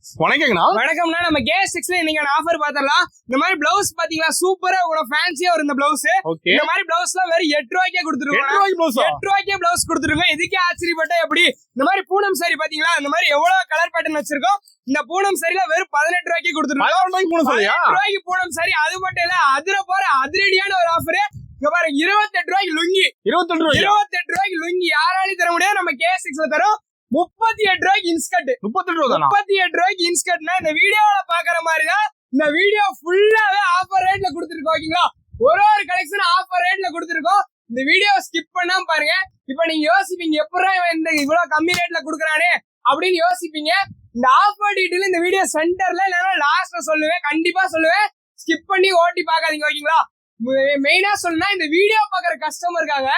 வணக்கங்கண்ணா. வணக்கம்னா நம்ம K6ல இன்னைக்கு ஆஃபர் பார்த்தலாம். இந்த மாதிரி பிளவுஸ் பாத்தீங்களா சூப்பரா உங்களுக்கு ஃபேன்சியா வரும் இந்த பிளவுஸ். இந்த மாதிரி பிளவுஸ்லாம் வெறும் 8 ரூபாய்க்கே கொடுத்துருக்கோம். 8 ரூபாய்க்கே பிளவுஸ் கொடுத்துருக்கோம். இதுக்கே ஆச்சரியப்பட்ட எப்படி இந்த மாதிரி பூனம் சாரி பாத்தீங்களா இந்த மாதிரி எவ்வளவு கலர் பேட்டர்ன் வச்சிருக்கோம். இந்த பூனம் சாரில வெறும் 18 ரூபாய்க்கு கொடுத்துருக்கோம். 18 ரூபாய்க்கு பூனம் சாரி. அது மட்டும் இல்ல அதிர போற அதிரடியான ஒரு ஆஃபர். இங்க பாருங்க 28 ரூபாய்க்கு லுங்கி. 28 ரூபாய்க்கு லுங்கி யாராலையும் தர முடியாது. நம்ம K6ல தரோம். 38 ரூபாய்க்கு இன்ஸ்கர்ட். 38 ரூபாய்க்கு இன்ஸ்கர்ட்னா இந்த வீடியோல பாக்குற மாதிரி தான் இந்த வீடியோ ஃபுல்லாவே ஆஃபர் ரேட்ல கொடுத்துருக்கோம். ஓகேங்களா, ஒரு கலெக்ஷன் ஆஃபர் ரேட்ல கொடுத்துருக்கோம். இந்த வீடியோ ஸ்கிப் பண்ணாம பாருங்க. இப்ப நீங்க யோசிப்பீங்க எப்படா இந்த இவ்வளவு கம்மி ரேட்ல கொடுக்குறானே அப்படின்னு யோசிப்பீங்க. இந்த ஆஃபர் டீடைல் இந்த வீடியோ சென்டர்ல இல்லைன்னா லாஸ்ட்ல சொல்லுவேன், கண்டிப்பா சொல்லுவேன். ஸ்கிப் பண்ணி ஓட்டி பாக்காதீங்க. ஓகேங்களா, மெயினா சொல்லணும்னா இந்த வீடியோ பாக்குற கஸ்டமருக்காக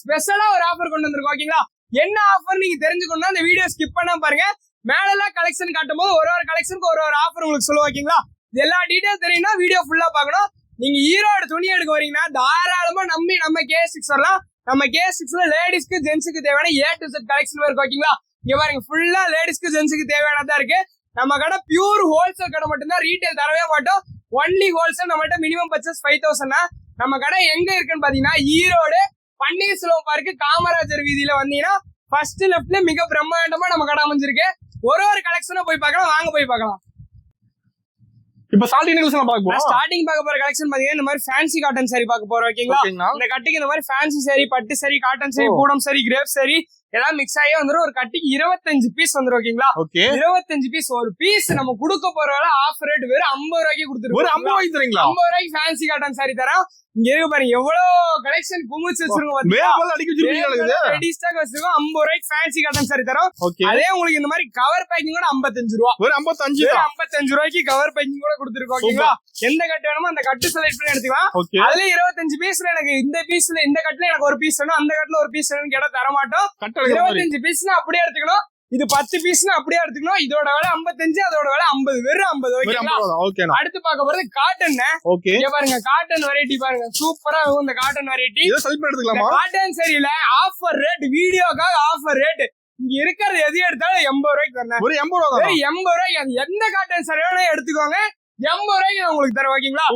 ஸ்பெஷலா ஒரு ஆஃபர் கொண்டு வந்திருக்கோம். ஓகேங்களா, என்ன ஆஃபர் நீங்க தெரிஞ்சுக்கணும்னா இந்த வீடியோ ஸ்கிப் பண்ணாம பாருங்க. மேல எல்லாம் கலெக்ஷன் காட்டும் போது ஒரு கலெக்ஷனுக்கு ஒரு ஆஃபர் உங்களுக்கு சொல்லுவோம். ஓகேங்களா, இது எல்லா டீடைல் தெரியும்னா வீடியோ ஃபுல்லா பார்க்கணும். நீங்க ஈரோடு துணி எடுக்க வரீங்கன்னா தாராளமா நம்பி நம்ம K6 வரலாம். நம்ம K6ல லேடிஸ்க்கு ஜென்ஸுக்கு தேவையான A to Z கலெக்ஷன் இருக்கு. ஓகேங்களா, இங்க பாருங்க ஃபுல்லா லேடிஸ்க்கு ஜென்ஸுக்கு தேவையானதா இருக்கு. நம்ம கடை பியூர் ஹோல்சேல் கடை மட்டும்தான், ரீட்டைல் தரவே மாட்டோம். Only wholesale. நம்மகிட்ட மினிமம் பர்ச்சேஸ் 5000. நம்ம கடை எங்க இருக்குன்னு பாத்தீங்கன்னா ஈரோடு பன்னீர்செல்வம் பார்க்கு காமராஜர் வீதியில வந்தீங்கன்னா ஃபர்ஸ்ட் லெஃப்ட்ல மிக பிரம்மாண்டமா நம்ம கடை அமைஞ்சிருக்கு. ஒரு கலெக்ஷனா போய் பார்க்கலாம். வாங்க போய் பார்க்கலாம். இப்ப ஸ்டார்டிங் பார்க்க போற கலெக்ஷன் பாத்தீங்கன்னா இந்த மாதிரி ஃபேன்சி காட்டன் சாரி பார்க்க போறோம். ஓகேங்களா, இந்த கட்டிக்கு இந்த மாதிரி ஃபேன்சி சாரி, பட்டு சாரி, காட்டன் சாரி, பூனம் சாரி, கிரேப் சாரி எல்லாம் மிக்ஸ் ஆகி வந்துடும். ஒரு கட்டிக்கு 25 பீஸ் வந்துடும். ஓகேங்களா, 25 பீஸ். ஒரு பீஸ் நம்ம கொடுக்க போற ஆஃபர் ரேட் வெறும் 50 ரூபாய்க்கு கொடுத்துருக்கோம். 50 ரூபாய்க்கு ஃபேன்சி காட்டன் சாரி தரோம். இங்க இருக்கு பாருங்க எவ்வளவு கலெக்ஷன் குமிச்சு வச்சிருக்கோம். 50 ரூபாய்க்கு ஃபேன்சி காட்டன் சாரி தரோம். அதே உங்களுக்கு இந்த மாதிரி கவர் பேக்கிங் கூட 55 ரூபா. 55 ரூபாய்க்கு கவர் பேக்கிங் கூட கொடுத்துருக்கோம். ஓகேங்களா, எந்த கட்டு வேணுமோ அந்த கட்டு செலக்ட் பண்ணி எடுத்துக்கலாம். அதுல 25 பீஸ்ல எனக்கு இந்த பீஸ்ல இந்த கட்டுல எனக்கு ஒரு பீஸ் வேணும், அந்த கட்டுல ஒரு பீஸ் வேணும் கேட்டா தர மாட்டோம். 25 பீஸ்னா அப்படியே எடுத்துக்கணும். இது 10 பீஸ்னா அப்படியே எடுத்துக்கணும். இதோட விலை 55, அதோட விலை 50. வெறும் 50. அடுத்து பார்க்க போறது காட்டன். பாருங்க காட்டன் வெரைட்டி பாருங்க சூப்பரா இருக்கும். இந்த காட்டன் வெரைட்டி காட்டன் சரியில்ல ஆஃபர் ரேட், வீடியோக்காக ஆஃபர் ரேட். இங்க இருக்கிறது எது எடுத்தாலும் 80 ரூபாய்க்கு தரேன். 80 ரூபாய்க்கு எந்த காட்டன் சரி வேணா எடுத்துக்கோங்க. 80 ரூபாய்க்கு நான் உங்களுக்கு தரேன். ஓகேங்களா,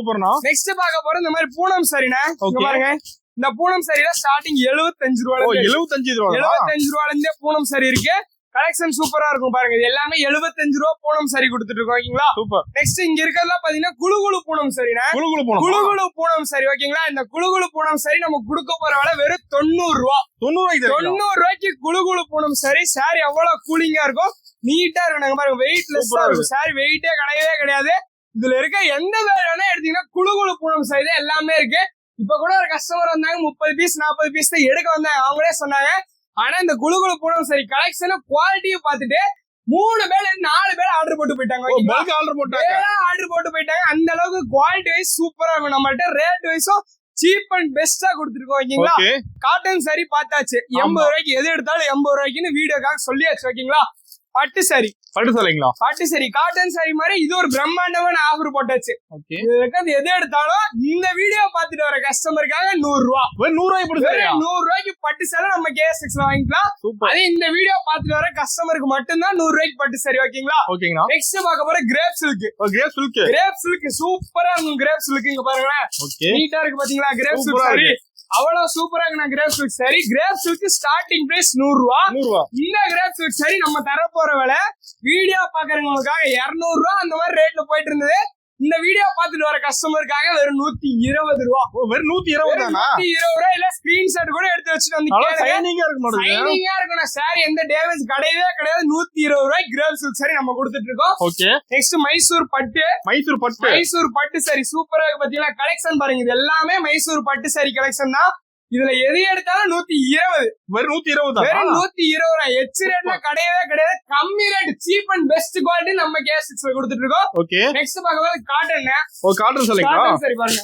நெக்ஸ்ட் பார்க்க போறது இந்த மாதிரி பூனம் சரிண்ணே. பாருங்க இந்த பூனம் சரியில ஸ்டார்டிங் 75 ரூபாயில இருந்தே பூனம் சரி இருக்கு. கலெக்ஷன் சூப்பரா இருக்கும் பாருங்க. இது எல்லாமே 75 ரூபா பூனம் சரி கொடுத்துட்டு இருக்கோம். ஓகேங்களா, நெக்ஸ்ட் இங்க இருக்கிறதுலாம் பாத்தீங்கன்னா குழுகுழு பூனம் சரிண்ணே. குழுகுழு பூனம் சரி. ஓகேங்களா, இந்த குழுகுழு பூனம் சரி நம்ம கொடுக்க போற விலை வெறும் 90 ரூபா. 90 ரூபாய்க்கு குழுகுழு பூனம் சரி. சாரி எவ்வளவு கூலிங்கா இருக்கும், நீட்டா இருக்கும் பாருங்க. வெயிட்லெஸ்ஸா இருக்கும் சாரி, வெயிட்டே கிடையவே கிடையாது. இதுல இருக்க எந்த வேணா எடுத்தீங்கன்னா குழுகுழு பூனம் சரி எல்லாமே இருக்கு. இப்ப கூட ஒரு கஸ்டமர் வந்தாங்க 30 பீஸ் 40 பீஸ் தான் எடுக்க வந்தாங்க. அவங்களே சொன்னாங்க. ஆனா இந்த குழுகுழு பூனம் சரி கலெக்ஷன் குவாலிட்டியும் பார்த்துட்டு 3 பேர் 4 பேர் ஆர்டர் போட்டு போயிட்டாங்க. ஆர்டர் போட்டு போயிட்டாங்க. அந்த அளவுக்கு குவாலிட்டி வைஸ் சூப்பரா இருக்கும். நம்மள்ட்ட ரேட் வைஸும் சீப் அண்ட் பெஸ்டா கொடுத்துருக்கோம். ஓகேங்களா, காட்டன் சாரி பார்த்தாச்சு. 80 ரூபாய்க்கு எது எடுத்தாலும் 80 ரூபாய்க்குன்னு வீடியோக்காக சொல்லியாச்சு. ஓகேங்களா, பட்டு சாரி காட்டன் சாரி மாதிரி இது ஒரு பிரம்மாண்டமான ஆஃபர் போட்டாச்சு. எது எடுத்தாலும் இந்த வீடியோ பாத்துட்டு வர கஸ்டமருக்காக 100 ரூபா. 100 ரூபாய்க்கு பட்டு சாரி நம்ம K6ல வாங்கிக்கலாம். அதே இந்த வீடியோ பாத்துட்டு வர கஸ்டமருக்கு மட்டும்தான் 100 ரூபாய்க்கு பட்டு சாரி. ஓகேங்களா, நெக்ஸ்ட் பார்க்க போற கிரேப் சில்க். சூப்பரா இருக்கும் கிரேப் சில்க். இங்க பாருங்களேன் நீட்டா இருக்கு பாத்தீங்களா. கிரேப் சில்க் சாரி அவ்வளவு சூப்பரா இருக்கு. Crepe silk sari. Crepe silk starting price 100 ரூபா. இந்த கிரேப் சில்க் சாரி நம்ம தர போற விலை வீடியோ பாக்குறவங்களுக்காக 200 ரூபா அந்த மாதிரி ரேட்ல போயிட்டு இருந்தது. இந்த வீடியோ பாத்துட்டு வர கஸ்டமருக்காக வெறும் 120 ரூபா. 120 ரூபா. இல்ல ஸ்கிரீன்ஷாட் கூட எடுத்து வச்சுட்டு வந்து ஷைனிங்கா இருக்கும் சாரி. எந்த டேமேஜ் கிடையவே கிடையாது. 120 ரூபாய் கிரேப் சில்க் சாரி நம்ம கொடுத்துட்டு இருக்கோம். நெக்ஸ்ட் மைசூர் பட்டு சாரி சூப்பரா இருக்கு பாத்தீங்களா. கலெக்ஷன் பாருங்க இது எல்லாமே மைசூர் பட்டு சாரி கலெக்ஷன் தான். இதுல எது எடுத்தாலும் 120. வெறும் 120 ரூபா. எச் ரேட்ல கிடையவே கிடையாது. கம்மி rate cheap and best quality நம்ம K6ல கொடுத்துட்டு இருக்கோம். நெக்ஸ்ட் பார்க்கும்போது காட்டன் சரி பாருங்க.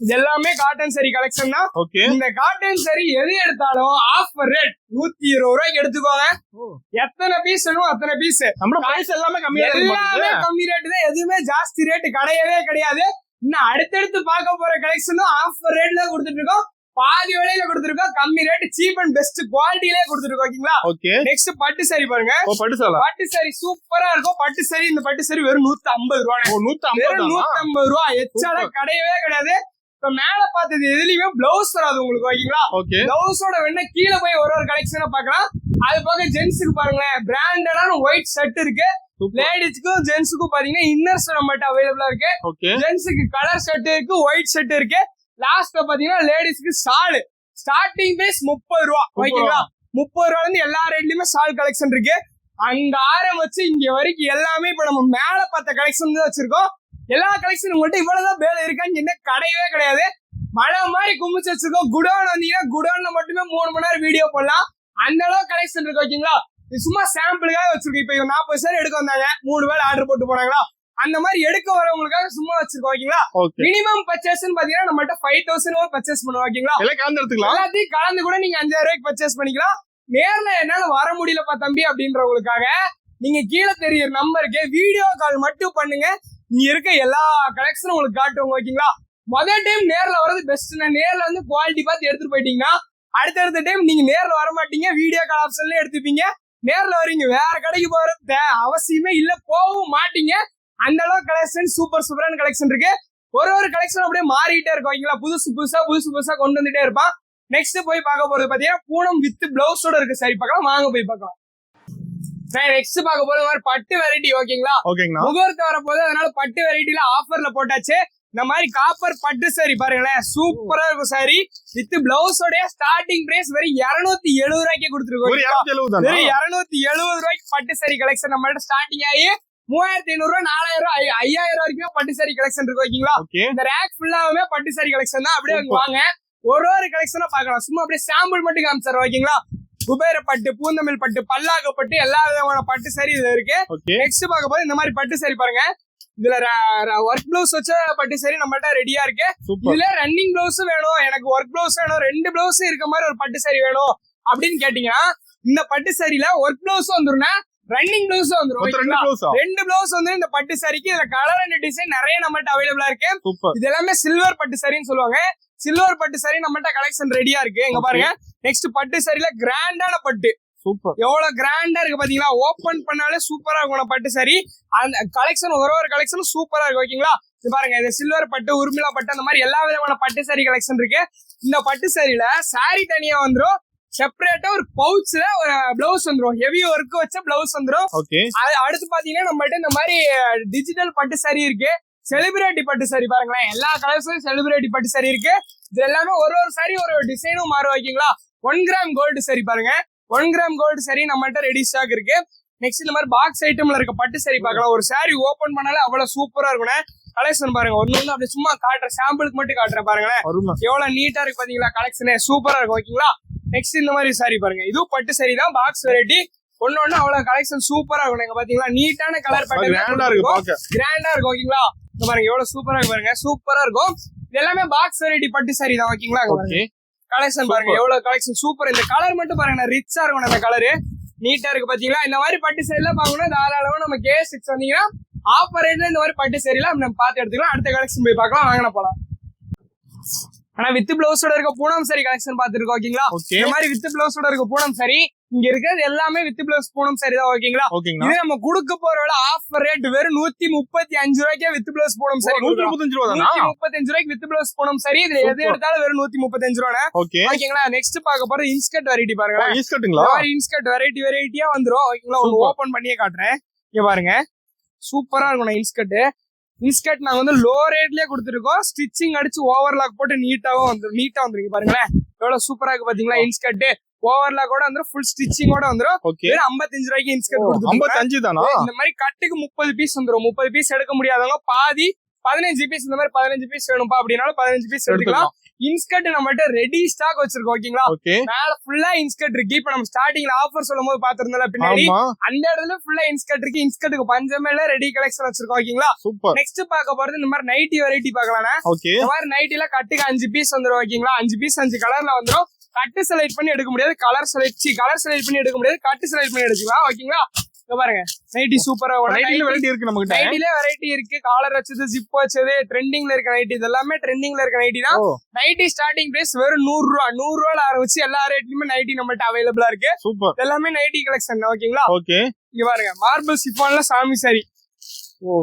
இது எல்லாமே காட்டன் சரி கலெக்ஷன் தான். இந்த காட்டன் சரி எது எடுத்தாலும் ஆஃபர் ரேட் 120 ரூபாய்க்கு எடுத்துக்கோங்க. எத்தனை பீஸ் வேணும் அத்தனை பீஸ். எல்லாமே கம்மி ரேட் தான். எதுவுமே ஜாஸ்தி ரேட் கிடையவே கிடையாது. இன்னும் அடுத்தடுத்து பார்க்க போற கலெக்ஷனும் ஆஃபர் ரேட்ல கொடுத்துட்டு இருக்கோம். பாதி விலையில கொடுத்துருக்கோம், கம்மி ரேட், சீப் அண்ட் பெஸ்ட் குவாலிட்டிலே கொடுத்துருக்கோம். ஓகேங்களா? ஓகே. நெக்ஸ்ட் பட்டு சாரி பாருங்க. பட்டு சாரி. பட்டு சாரி சூப்பரா இருக்கும். பட்டு சாரி, இந்த பட்டு சாரி வெறும் 150 ரூபாய். 150 ரூபா. எச்சால கிடையவே கிடையாது. இப்ப மேல பார்த்தது எதுலயுமே பிளவுஸ் வராது உங்களுக்கு. ஓகேங்களா? பிளவுஸோட வேணா கீழே போய் ஒரு கலெக்ஷனை பாக்கலாம். அது போக ஜென்ஸுக்கு பாருங்களேன், பிராண்டடான ஒயிட் ஷர்ட் இருக்கு. லேடிஸ்க்கும் ஜென்ஸுக்கும் பாத்தீங்கன்னா இன்னர்ஸ் நம்மகிட்ட அவைலபிளா இருக்கு. ஜென்ஸுக்கு கலர் ஷர்ட் இருக்கு, ஒயிட் ஷர்ட் இருக்கு. லாஸ்ட்ல பாத்தீங்கன்னா லேடிஸ்க்கு ஷால் ஸ்டார்டிங் பிரைஸ் 30 ரூபா. ஓகேங்களா? 30 ரூபால இருந்து எல்லா ரேட்லயுமே ஷால் கலெக்ஷன் இருக்கு. அங்க ஆரம்பிச்சு இங்க வரைக்கும் எல்லாமே இப்ப நம்ம மேல பார்த்த கலெக்ஷன் தான் வச்சிருக்கோம். எல்லா கலெக்ஷன் உங்கள்கிட்ட இவ்வளவுதான் வேலை இருக்கான்னு என்ன கிடையவே கிடையாது. மழை மாதிரி குமிச்சு வச்சிருக்கோம். குடோன் வந்தீங்கன்னா குடோன்ல மட்டுமே 3 மணி நேரம் வீடியோ போடலாம். அந்த அளவு கலெக்ஷன் இருக்கு. ஓகேங்களா? சும்மா சாம்பிளுக்காக வச்சிருக்கோம். இப்ப 40 சாரி எடுக்க வந்தாங்க, 3 வேலை ஆர்டர் போட்டு போனாங்களா, அந்த மாதிரி எடுக்க வரவங்களுக்காக சும்மா வச்சிருக்கோம். ஓகேங்களா? மினிமம் பர்ச்சேஸ் பாத்தீங்கன்னா நம்மகிட்ட 5000 பர்ச்சேஸ் பண்ணுவோம். ஓகேங்களா? எல்லாத்தையும் கலந்து கூட நீங்க 5000 ரூபாய்க்கு பர்ச்சேஸ் பண்ணிக்கலாம். நேர்ல என்னால வர முடியலப்பா தம்பி அப்படின்றவங்களுக்காக நீங்க கீழே தெரியற நம்பருக்கு வீடியோ கால் மட்டும் பண்ணுங்க. இங்க இருக்க எல்லா கலெக்ஷனும் உங்களுக்கு காட்டுவோம். ஓகேங்களா? முதல் டைம் நேர்ல வர்றது பெஸ்ட். நேர்ல வந்து குவாலிட்டி பார்த்து எடுத்துட்டு போயிட்டீங்கன்னா அடுத்த டைம் நீங்க நேர்ல வர மாட்டீங்க, வீடியோ கால் ஆப்ஷன்ல எடுத்துப்பீங்க. நேர்ல வரீங்க, வேற கடைக்கு போறது அவசியமே இல்ல, போகவும் மாட்டீங்க. அந்த அளவுக்கு கலெக்ஷன் சூப்பரான கலெக்ஷன் இருக்கு. ஒரு கலெக்ஷன் அப்படியே மாறிட்டே இருக்கும். ஓகேங்களா? புதுசு புதுசா கொண்டு வந்துட்டே இருப்பான். நெக்ஸ்ட் போய் பார்க்க போறது பாத்தீங்கன்னா பூனம் வித் பிளவுஸோட இருக்கு. சரி பார்க்கலாம், வாங்க போய் பார்க்கலாம். நெக்ஸ்ட் பார்க்க போறது மாதிரி பட்டு வெரைட்டி. ஓகேங்களா? முகூர்த்தம் வரப்போது, அதனால பட்டு வெரைட்டில ஆஃபர்ல போட்டாச்சு. இந்த மாதிரி காப்பர் பட்டு சாரி பாருங்களேன், சூப்பரா இருக்கும். சாரி வித் பிளவுஸோட ஸ்டார்டிங் பிரைஸ் வெறும் 270 ரூபாய்க்கு கொடுத்துருக்கோம். 270 ரூபாய்க்கு பட்டு சாரி கலெக்ஷன் நம்மள்ட்ட ஸ்டார்டிங் ஆகி 3500 ரூபாய், 4000 ரூபாய், 5000 வரைக்கும் பட்டு சாரி கலெக்ஷன் இருக்கு. ஓகேங்களா? இந்த ரேக் ஃபுல்லாவே பட்டு சாரி கலெக்ஷன் தான். அப்படியே வாங்க ஒரு கலெக்ஷனா பாக்கலாம். சும்மா அப்படியே சாம்பிள் மட்டும் காமிச்சாரு. ஓகேங்களா? குபேர பட்டு, பூந்தமிழ் பட்டு, பல்லாக பட்டு, எல்லா விதமான பட்டு சாரி இதுல இருக்கு. நெக்ஸ்ட் பார்க்க போது இந்த மாதிரி பட்டு சாரி பாருங்க. இதுல ஒர்க் பிளவுஸ் வச்ச பட்டு சாரி நம்மள்ட்ட ரெடியா இருக்கு. இதுல ரன்னிங் பிளவுஸ் வேணும், எனக்கு ஒர்க் பிளவுஸ் வேணும், 2 பிளவுஸ் இருக்க மாதிரி ஒரு பட்டு சாரி வேணும் அப்படின்னு கேட்டீங்கன்னா இந்த பட்டு சாரில ஒர்க் பிளவுஸ் வந்துருன்னா ரன்னிங் பிளவுஸ் வந்துரும். 2 பிளவுஸ் வந்து இந்த பட்டு சாரிக்கு. இதுல கலர் அண்ட் டிசைன் நிறைய நம்மள்ட்ட அவைலபிளா இருக்கு. இது எல்லாமே சில்வர் பட்டு சாரின்னு சொல்லுவாங்க. சில்வர் பட்டு சாரி நம்மள்ட்ட கலெக்ஷன் ரெடியா இருக்கு. இங்க பாருங்க. நெக்ஸ்ட் பட்டு சாரில கிராண்டான பட்டு, எவ்வளவு கிராண்டா இருக்கு பாத்தீங்களா? ஓபன் பண்ணாலே சூப்பரா இருக்கும் பட்டு சாரி. அந்த கலெக்ஷன் ஒரு கலெக்ஷனும் சூப்பரா இருக்கு. ஓகேங்களா? இது பாருங்க, இது சில்வர் பட்டு, உருமிளா பட்டு, அந்த மாதிரி எல்லா விதமான பட்டு சாரி கலெக்ஷன் இருக்கு. இந்த பட்டு சாரில சாரி தனியா வந்துரும், செப்பரேட்டா ஒரு பவுச்ல ஒரு பிளவுஸ் வந்துரும், ஹெவி ஒர்க் வச்ச பிளவுஸ் வந்துரும். அடுத்து பாத்தீங்கன்னா நம்மகிட்ட இந்த மாதிரி டிஜிட்டல் பட்டு சாரி இருக்கு. செலிபிரிட்டி பட்டு சாரி பாருங்களேன், எல்லா கலர்ஸும் செலிபிரிட்டி பட்டு சாரி இருக்கு. இது எல்லாமே ஒரு சாரி ஒரு டிசைனும் மாறும். ஓகேங்களா? 1 கிராம் கோல்டு சாரி பாருங்க. 1 கிராம் கோல்டு சாரி நம்மகிட்ட ரெடி ஸ்டாக் இருக்கு. நெக்ஸ்ட் இந்த மாதிரி பாக்ஸ் ஐட்டம்ல இருக்க பட்டு சாரி பார்க்கலாம். ஒரு சாரி ஓபன் பண்ணாலே அவ்வளவு சூப்பரா இருக்கும். கலெக்ஷன் பாருங்க, ஒண்ணு அப்படி சும்மா காட்டுறேன், சாம்பிளுக்கு மட்டும் காட்டுறேன் பாருங்களேன். எவ்வளவு நீட்டா இருக்கு பாத்தீங்களா? கலெக்ஷனே சூப்பரா இருக்கும். ஓகேங்களா? நெக்ஸ்ட் இந்த மாதிரி சாரி பாருங்க, இதுவும் பட்டு சாரி தான், பாக்ஸ் வெரைட்டி. ஒன்னு அவ்வளவு கலெக்ஷன் சூப்பரா இருக்கும். பாத்தீங்களா? நீட்டான கலர் பேட்டர்ன், கிராண்டா இருக்கும். ஓகேங்களா? பாருங்க எவ்வளவு சூப்பரா இருக்கு பாருங்க, சூப்பரா இருக்கும். இது எல்லாமே பாக்ஸ் வெரைட்டி பட்டு சாரி தான். ஓகேங்களா? கலெக்ஷன் பாருங்க எவ்வளவு கலெக்ஷன் சூப்பர். இந்த கலர் மட்டும் பாருங்க, ரிச்சா இருக்கும். அந்த கலரு நீட்டா இருக்கு பாத்தீங்களா? இந்த மாதிரி பட்டு சாரி எல்லாம் பாக்கணும் தாராளமா நம்ம K6 வந்தீங்கன்னா ஆஃபர் ரேட்ல இந்த மாதிரி பட்டு சாரி எல்லாம் நம்ம பார்த்து எடுத்துக்கலாம். அடுத்த கலெக்ஷன் போய் பார்க்கலாம், வாங்கின போலாம். ஆனா வித் பிளவுஸோட இருக்க பூனம் சாரி கலெக்ஷன் பாத்துருக்கோம். ஓகேங்களா? இந்த மாதிரி வித் பிளவுஸோட இருக்க பூனம் சாரி இங்க இருக்கிறது எல்லாமே வித் பிளவுஸ் பூனம் சாரி தான். ஓகேங்களா? இது நம்ம கொடுக்க போற ஆஃபர் ரேட் வெறும் 135 ரூபாய்க்கே வித் பிளவுஸ் பூனம் சாரி. 135 ரூபாய்க்கு வித் பிளவுஸ் பூனம் சாரி. இதுல எது எடுத்தாலும் வெறும் 135 ரூபாய். ஓகேங்களா? நெக்ஸ்ட் பார்க்க போறது இன்ஸ்கர்ட் வெரைட்டி பாருங்க. இன்ஸ்கர்ட் வெரைட்டியா வந்துரும். ஓகேங்களா? ஓபன் பண்ணியே காட்டுறேன். இங்க பாருங்க, சூப்பரா இருக்கும் இன்ஸ்கர்ட். நாங்க வந்து லோ ரேட்லயே கொடுத்துருக்கோம். ஸ்டிச்சிங் அடிச்சு ஓவர்லாக் போட்டு நீட்டா வந்துருக்கு பாருங்களேன். எவ்வளவு சூப்பரா இருக்கு பாத்தீங்களா? இன்ஸ்கர்ட் ஓவர்லாக் கூட வந்துரும், ஃபுல் ஸ்டிச்சிங்கோட வந்துரும். 55 ரூபாய்க்கு இன்ஸ்கர்ட் கொடுத்துருக்கோம். 55 தானா? இந்த மாதிரி கட்டுக்கு 30 பீஸ் வந்துரும். 30 பீஸ் எடுக்க முடியாதவங்க பாதி 15 பீஸ், இந்த மாதிரி 15 பீஸ் வேணும்பா அப்படின்னாலும் 15 பீஸ் எடுத்துக்கலாம். இன்ஸ்கர்ட் நம்மகிட்ட ரெடி ஸ்டாக் வச்சிருக்கோம். ஓகேங்களா? மேல ஃபுல்லா இன்ஸ்கர்ட் இருக்கு. இப்ப நம்ம ஸ்டார்டிங்ல ஆஃபர் சொல்லும் போது பாத்துருந்தோம்ல பின்னாடி, அந்த இடத்துல ஃபுல்லா இன்ஸ்கர்ட் இருக்கு. இன்ஸ்கர்ட்டுக்கு பஞ்சமே இல்ல, ரெடி கலெக்ஷன் வச்சிருக்கோம். ஓகேங்களா? நெக்ஸ்ட் பார்க்க போறது இந்த மாதிரி நைட்டி வெரைட்டி பார்க்கலாம். இந்த மாதிரி நைட்டில கட்டுக்கு 5 பீஸ் வந்துரும். ஓகேங்களா? 5 பீஸ் 5 கலர்ல வந்துரும். கட்டு செலக்ட் பண்ணி எடுக்க முடியாது, கலர் செலக்ட் பண்ணி எடுக்க முடியாது, கட்டு செலக்ட் பண்ணி எடுக்கலாம். ஓகேங்களா? பாருங்க நைட்டி சூப்பரா வெரைட்டி இருக்கு நம்ம கிட்ட. நைட்டிலே வெரைட்டி இருக்கு. காலர் வச்சது, ஜிப் வச்சது, ட்ரெண்டிங்ல இருக்க நைட்டி, இது எல்லாமே ட்ரெண்டிங்ல இருக்க நைட்டி தான். நைட்டி ஸ்டார்டிங் பிரைஸ் வெறும் 100 ரூபா. 100 ரூபால ஆரம்பிச்சு எல்லா ரேட்லயுமே நைட்டி நம்மள்ட்ட அவைலபிளா இருக்கு. சூப்பர். எல்லாமே நைட்டி கலெக்ஷன். ஓகேங்களா? ஓகே. இங்க பாருங்க மார்பிள் சிஃபான்ல சாமி சாரி.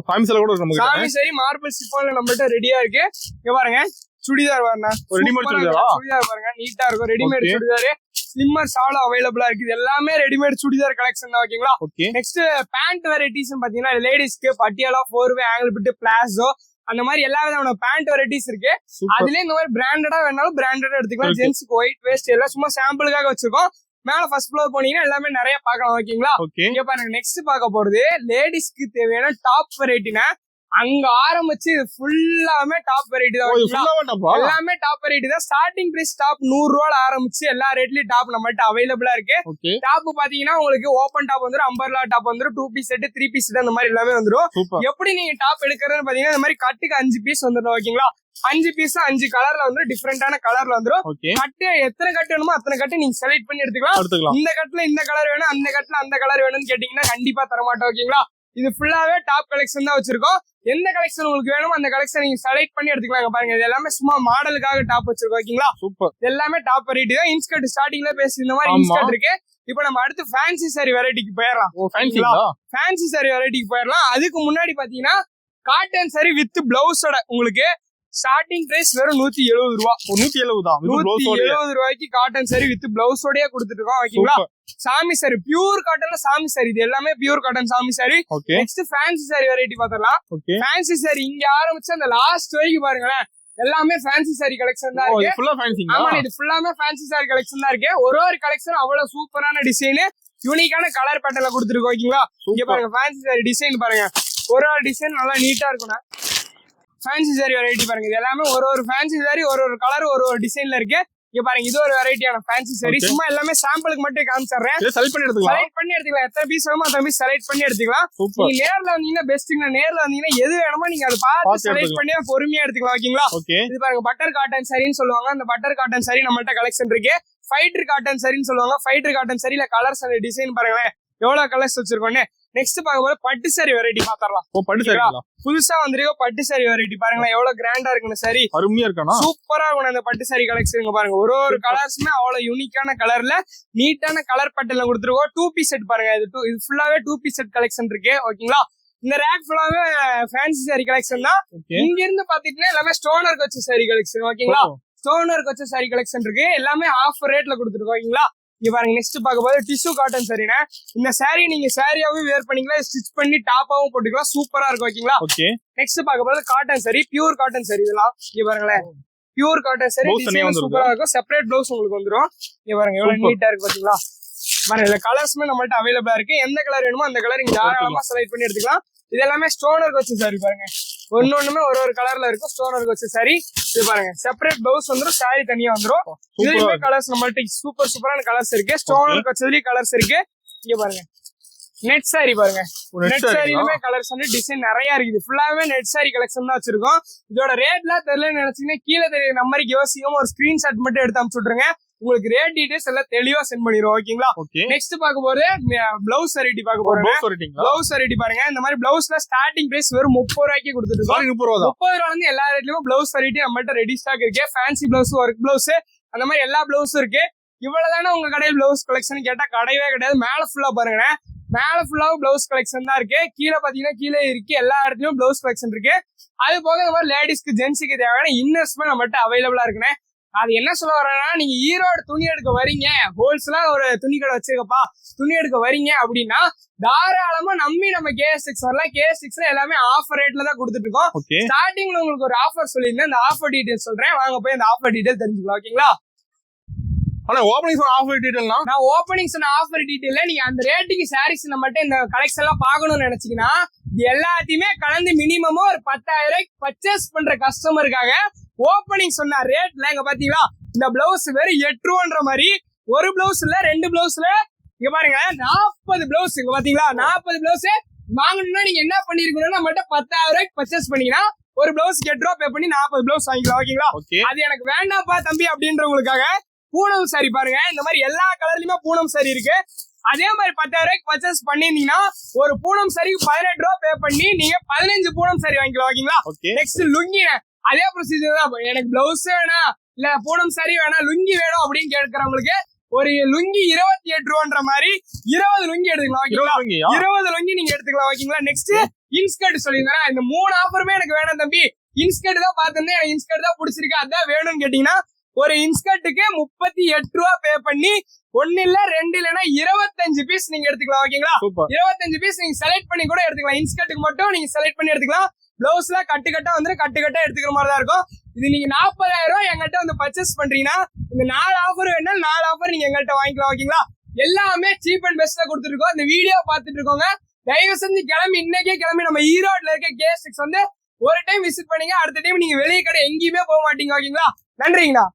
சாமி சாரி கூட நம்ம கிட்ட. சாமி சாரி மார்பிள் சிஃபான்ல நம்மள்ட்ட ரெடியா இருக்கு. இங்க பாருங்க சுடிதார் வரணும். ரெடிமேட் சுடிதார் பாருங்க நீட்டா இருக்கும். ரெடிமேட் சுடிதார் ஸ்லிம்மர் சாலும் அவைலபிளா இருக்கு. எல்லாமே ரெடிமேட் சுடிதார் கலெக்ஷன் தான். ஓகேங்களா? நெக்ஸ்ட் பேண்ட் வெரைட்டிஸ் பாத்தீங்கன்னா லேடிஸ்க்கு பட்டியாலா, 4-வே, ஆங்கிள் பிட், பிளாசோ அந்த மாதிரி எல்லா விதமான பேண்ட் வெரைட்டிஸ் இருக்கு. அதுலயே இந்த மாதிரி பிராண்டடா வேணாலும் பிராண்டடா எடுத்துக்கலாம். ஜென்ஸ்க்கு ஒயிட் வேஸ்ட் எல்லாம் சும்மா சாம்பிளுக்காக வச்சிருக்கோம். மேல ஃபர்ஸ்ட் ஃப்ளோர் போனீங்கன்னா எல்லாமே நிறைய பார்க்கலாம். ஓகேங்களா? இங்க பாருங்க நெக்ஸ்ட் பார்க்க போறது லேடிஸ்க்கு தேவையான டாப் வெரைட்டினா அங்க ஆரம்பிச்சு ஃபுல்லாமே டாப் வெரைட்டி தான். எல்லாமே டாப் வெரைட்டி தான். ஸ்டார்டிங் பிரைஸ் டாப் 100 ரூபால ஆரம்பிச்சு எல்லா ரேட்லயும் டாப் நம்மள்ட்ட அவைலபிளா இருக்கு. டாப் பாத்தீங்கன்னா உங்களுக்கு ஓபன் டாப் வந்துரும், அம்பர்லா டாப் வந்துரும், 2 பீஸ் செட், 3 பீஸ் செட் அந்த மாதிரி எல்லாமே வந்துரும். எப்படி நீங்க டாப் எடுக்கிறதுன்னு பாத்தீங்கன்னா இந்த மாதிரி கட்டுக்கு 5 பீஸ் வந்துடும். ஓகேங்களா? 5 பீஸ் 5 கலர்ல வந்துரும், டிஃபரெண்டான கலர்ல வந்துரும். கட்டு எத்தனை கட்டு வேணுமோ அத்தனை கட்டு நீங்க செலக்ட் பண்ணி எடுத்துக்கலாம். இந்த கட்டுல இந்த கலர் வேணும், அந்த கட்டுல அந்த கலர் வேணும்னு கேட்டீங்கன்னா கண்டிப்பா தரமாட்டோம். ஓகேங்களா? இது ஃபுல்லாவே டாப் கலெக்ஷன் தான் வச்சிருக்கோம். எந்த கலெக்ஷன் உங்களுக்கு வேணுமோ அந்த கலெக்ஷன் நீங்க செலக்ட் பண்ணி எடுத்துக்கலாம். பாருங்க இது எல்லாமே சும்மா மாடலுக்காக டாப் வச்சிருக்கோம். ஓகேங்களா? சூப்பர். எல்லாமே டாப் வெரைட்டி தான். இன்ஸ்கர்ட் ஸ்டார்டிங்ல பேசி இந்த மாதிரி இன்ஸ்கர்ட் இருக்கு. இப்போ நம்ம அடுத்து ஃபேன்சி சாரி வெரைட்டிக்கு போயிடலாம். ஃபேன்சி சாரி வெரைட்டிக்கு போயிடலாம். அதுக்கு முன்னாடி பாத்தீங்கன்னா காட்டன் சாரி வித் பிளவுஸோட உங்களுக்கு ஸ்டார்டிங் பிரைஸ் வெறும் 170 ரூபா. 170 ரூபாய்க்கு காட்டன் சாரி வித் பிளவுஸோடய கொடுத்துட்டு இருக்கோம். ஓகேங்களா? சாமி சாரி பியூர் காட்டன்ல சாமி சாரி. இது எல்லாமே பியூர் காட்டன் சாமி sari. Next fancy sari variety பாத்திரலாம். ஃபேன்சி சாரி இங்க ஆரம்பிச்சு அந்த லாஸ்ட் வரைக்கும் பாருங்களேன் எல்லாமே ஃபேன்சி சாரி கலெக்ஷன் தான் இருக்கு. ஆமா இது ஃபுல்லாமே ஃபேன்சி சாரி கலெக்ஷன் தான் இருக்கு. ஒரு கலெக்ஷன் அவ்வளவு சூப்பரான டிசைன், யூனிக்கான கலர் பேட்டர்ல கொடுத்துருக்கோம். ஓகேங்களா? இங்க பாருங்க ஃபேன்சி சாரி டிசைன் பாருங்க. ஒரு டிசைன் நல்லா நீட்டா இருக்கும். ஃபேன்சி சாரி வெரைட்டி பாருங்க. இது எல்லாமே ஒரு ஃபேன்சி சாரி ஒரு கலர் ஒரு டிசைன்ல இருக்கு. இங்க பாருங்க இது ஒரு வெரைட்டியான ஃபேன்சி சாரி. சும்மா எல்லாமே சாம்பிளுக்கு மட்டும் காமிச்சறேன். செலக்ட் பண்ணி எடுத்துக்கலாம். எத்தனை பீஸ் வேணுமோ அத்தனை பீஸ் செலக்ட் பண்ணி எடுத்துக்கலாம். நீங்க நேர்ல வந்தீங்கன்னா பெஸ்ட்ங்க. நேர்ல வந்தீங்கன்னா எது வேணுமோ நீங்க அதை பார்த்து செலக்ட் பண்ணி பொறுமையா எடுத்துக்கலாம். ஓகேங்களா? இது பாருங்க பட்டர் காட்டன் சாரின்னு சொல்லுவாங்க. அந்த பட்டர் காட்டன் சாரி நம்மள்ட்ட கலெக்ஷன் இருக்கு. ஃபைட்டர் காட்டன் சாரின்னு சொல்லுவாங்க. ஃபைட்டர் காட்டன் சாரியில கலர்ஸ் அந்த டிசைன் பாருங்களேன் எவ்வளவு கலர்ஸ் வச்சிருக்கோன்னு. நெக்ஸ்ட் பாக்கும்போது பட்டு சாரி வெரைட்டி பாத்திரலாம். புதுசா வந்திருக்க பட்டு சாரி வெரைட்டி பாருங்களேன் எவ்வளவு கிராண்டா இருக்கு. சாரி அருமையா இருக்கணும், சூப்பரா இருக்கும். அந்த பட்டு சாரி கலெக்ஷன் பாருங்க. ஒரு கலர்ஸ்மே அவ்வளவு யூனிக்கான கலர்ல நீட்டான கலர் பட்டன்ல கொடுத்துருக்கோம். 2 பீஸ் செட் பாருங்க. இது ஃபுல்லாவே 2 பீஸ் செட் கலெக்ஷன் இருக்கு. ஓகேங்களா? இந்த ரேக் ஃபுல்லாவே ஃபேன்சி சாரி கலெக்ஷன் தான். இங்க இருந்து பாத்தீங்கன்னா எல்லாமே ஸ்டோனருக்கு வச்ச சாரி கலெக்ஷன். ஓகேங்களா? ஸ்டோனருக்கு வச்ச சாரி கலெக்ஷன் இருக்கு. எல்லாமே ஆஃப் ரேட்ல கொடுத்துருக்கோம். ஓகேங்களா? இங்க பாருங்க நெக்ஸ்ட் பார்க்க போது டிஷ்யூ காட்டன் சாரினா இந்த சாரி நீங்க சாரியாவும் வேர் பண்ணிக்கலாம், ஸ்டிச் பண்ணி டாப்பாவும் போட்டுக்கலாம். சூப்பரா இருக்கும். ஓகேங்களா? நெக்ஸ்ட் பார்க்க போது cotton sorry, pure cotton sorry. இதெல்லாம் இங்க பாருங்களேன் பியூர் காட்டன் சாரி சூப்பரா இருக்கும். செப்பரேட் பிளவுஸ் உங்களுக்கு வந்துரும். இங்க பாருங்க எவ்வளவு நீட்டா இருக்கு பாத்தீங்களா? பாருங்க இந்த கலர்ஸ்மே நம்மள்ட்ட அவைலபிளா இருக்கு. எந்த கலர் வேணுமோ அந்த கலர் நீங்க தாராளமா செலக்ட் பண்ணி எடுத்துக்கலாம். இது எல்லாமே ஸ்டோனருக்கு வச்ச சாரி பாருங்க. ஒன்னொண்ணுமே ஒரு கலர்ல இருக்கும். ஸ்டோனருக்கு வச்ச சாரி. இது பாருங்க செப்பரேட் பிளவுஸ் வந்துரும், சாரி தனியா வந்துரும். இதுலயுமே கலர்ஸ் நம்மள்ட்ட சூப்பரான கலர்ஸ் இருக்கு. ஸ்டோனருக்கு வச்சதுலயும் கலர்ஸ் இருக்கு. இங்க பாருங்க நெட் சாரி பாருங்க. நெட் சாரிலுமே கலர்ஸ் வந்து டிசைன் நிறைய இருக்குது. ஃபுல்லாவே நெட் சாரி கலெக்ஷன் தான் வச்சிருக்கோம். இதோட ரேட்லாம் தெரியலன்னு நினைச்சீங்கன்னா கீழே தெரிய நம்பருக்கு யோசிக்காம ஒரு ஸ்கிரீன்ஷாட் மட்டும் எடுத்து அனுப்பிச்சு விட்டுருங்க. உங்களுக்கு ரேட் டீடைல்ஸ் எல்லாம் தெளிவா சென்ட் பண்ணிடுவோம். ஓகேங்களா? நெக்ஸ்ட் பார்க்க போது பிளவுஸ் வெரைட்டி பார்க்க போறோம். பிளவுஸ் வெரைட்டி பாருங்க. இந்த மாதிரி பிளவுஸ்ல ஸ்டார்டிங் பிரைஸ் வெறும் 30 ரூபாய்க்கு கொடுத்துட்டு இருக்கோம். 30 ரூபாய் வந்து எல்லா ரேட்லயும் பிளவுஸ் வெரைட்டி நம்மள்ட்ட ரெடி ஸ்டாக் இருக்கு. ஃபேன்சி பிளவுஸ், ஒர்க் பிளவுஸ் அந்த மாதிரி எல்லா பிளவுஸும் இருக்கு. இவ்வளவுதானே உங்க கடையில் பிளவுஸ் கலெக்ஷன் கேட்டா கிடையவே கிடையாது. மேல ஃபுல்லா பாருங்க. மேல ஃபுல்லாவும் பிளவுஸ் கலெக்ஷன் தான் இருக்கு. கீழே பாத்தீங்கன்னா கீழே இருக்கு. எல்லா இடத்துலயும் பிளவுஸ் கலெக்ஷன் இருக்கு. அது போக இந்த மாதிரி லேடிஸ்க்கு ஜென்ஸுக்கு தேவையான இன்னர்ஸ்மே நம்மள்ட்ட அவைலபிளா இருக்குன்னு. அது என்ன சொல்ல வரேன்னா நீங்க ஈரோடு துணி எடுக்க வரீங்க, ஹோல்சேலா ஒரு துணி கடை வச்சிருக்கப்பா, துணி எடுக்க வரீங்க அப்படின்னா தாராளமா நம்பி நம்ம KS6 வரலாம். KS6 எல்லாமே ஆஃபர் ரேட்ல தான் கொடுத்துட்டு இருக்கோம். ஸ்டார்டிங்ல உங்களுக்கு ஒரு ஆஃபர் சொல்லியிருந்தேன். அந்த ஆஃபர் டீடைல் சொல்றேன், வாங்க போய் அந்த ஆஃபர் டீடைல் தெரிஞ்சுக்கலாம். ஓகேங்களா? ஆனா ஓபனிங் சொன்ன ஆஃபர் டீடைல்னா நான் ஓபனிங் சொன்ன ஆஃபர் டீடைல்ல நீங்க அந்த ரேட்டுக்கு சாரீஸ் நம்மகிட்ட இந்த கலெக்ஷன் எல்லாம் பாக்கணும்னு நினைச்சீங்கன்னா இது எல்லாத்தையுமே கலந்து மினிமம் ஒரு 10,000 ரூபாய்க்கு பர்ச்சேஸ் பண்ற கஸ்டமருக்காக ஓபனிங் சொன்ன ரேட்ல இங்க பாத்தீங்களா இந்த பிளவுஸ் வெறும் 8 ரூபான்ற மாதிரி ஒரு பிளவுஸ்ல 2 பிளவுஸ்ல இங்க பாருங்க 40 பிளவுஸ். இங்க பாத்தீங்களா 40 பிளவுஸ் வாங்கணும்னா நீங்க என்ன பண்ணிருக்கணும், நம்மகிட்ட 10,000 ரூபாய்க்கு பர்ச்சேஸ் பண்ணீங்கன்னா ஒரு பிளவுஸ்க்கு 8 ரூபா பே பண்ணி 40 பிளவுஸ் வாங்கிக்கலாம். ஓகேங்களா? அது எனக்கு வேண்டாப்பா தம்பி அப்படின்றவங்களுக்காக பூனம் சாரி பாருங்க. இந்த மாதிரி எல்லா கலர்லயுமே பூனம் சாரி இருக்கு. அதே மாதிரி 10,000 ரூபாய்க்கு பர்ச்சேஸ் பண்ணிருந்தீங்கன்னா ஒரு பூனம் சரிக்கு 18 ரூபா பே பண்ணி நீங்க 15 பூனம் சரி வாங்கிக்கலாம். ஓகேங்களா? நெக்ஸ்ட் லுங்கி அதே ப்ரொசீஜர் தான். எனக்கு பிளவுஸ் வேணாம் இல்ல பூனம் சரி வேணாம் லுங்கி வேணும் அப்படின்னு கேட்கறவங்களுக்கு ஒரு லுங்கி 28 ரூபான்ற மாதிரி 20 லுங்கி எடுத்துக்கலாம். ஓகேங்களா? 20 லுங்கி நீங்க எடுத்துக்கலாம். ஓகேங்களா? நெக்ஸ்ட் இன்ஸ்கர்ட் சொல்லியிருந்தேன். இந்த 3 ஆஃபருமே எனக்கு வேணும் தம்பி, இன்ஸ்கர்ட் தான் பாத்துருந்தேன், எனக்கு இன்ஸ்கர்ட் தான் பிடிச்சிருக்கு, அதான் வேணும்னு கேட்டீங்கன்னா ஒரு இன்ஸ்கர்ட்டுக்கு 38 ரூபா பே பண்ணி 1 இல்ல 2 இல்லனா 25 பீஸ் நீங்க எடுத்துக்கலாம். ஓகேங்களா? 25 பீஸ் நீங்க செலக்ட் பண்ணி கூட எடுத்துக்கலாம். இன்ஸ்கர்ட்டுக்கு மட்டும் நீங்க செலக்ட் பண்ணி எடுத்துக்கலாம். பிளவுஸ்ல கட்டு கட்டா வந்து கட்டு கட்டா எடுத்துக்கிற மாதிரி தான் இருக்கும். இது நீங்க 40,000 ரூபாய் எங்கிட்ட வந்து பர்ச்சேஸ் பண்றீங்கன்னா இந்த 4 ஆஃபர் வேணா 4 ஆஃபர் நீங்க எங்கள்கிட்ட வாங்கிக்கலாம். ஓகேங்களா? எல்லாமே சீப் அண்ட் பெஸ்ட்ல கொடுத்துட்டு இருக்கோம். இந்த வீடியோ பாத்துட்டு இருக்கோங்க, தயவு செஞ்சு இன்னைக்கே கிளம்பி நம்ம ஈரோட்ல இருக்க K6 வந்து ஒரு டைம் விசிட் பண்ணீங்க, அடுத்த டைம் நீங்க வெளியே கடை எங்கேயுமே போக மாட்டீங்க. ஓகேங்களா? நன்றிங்கண்ணா.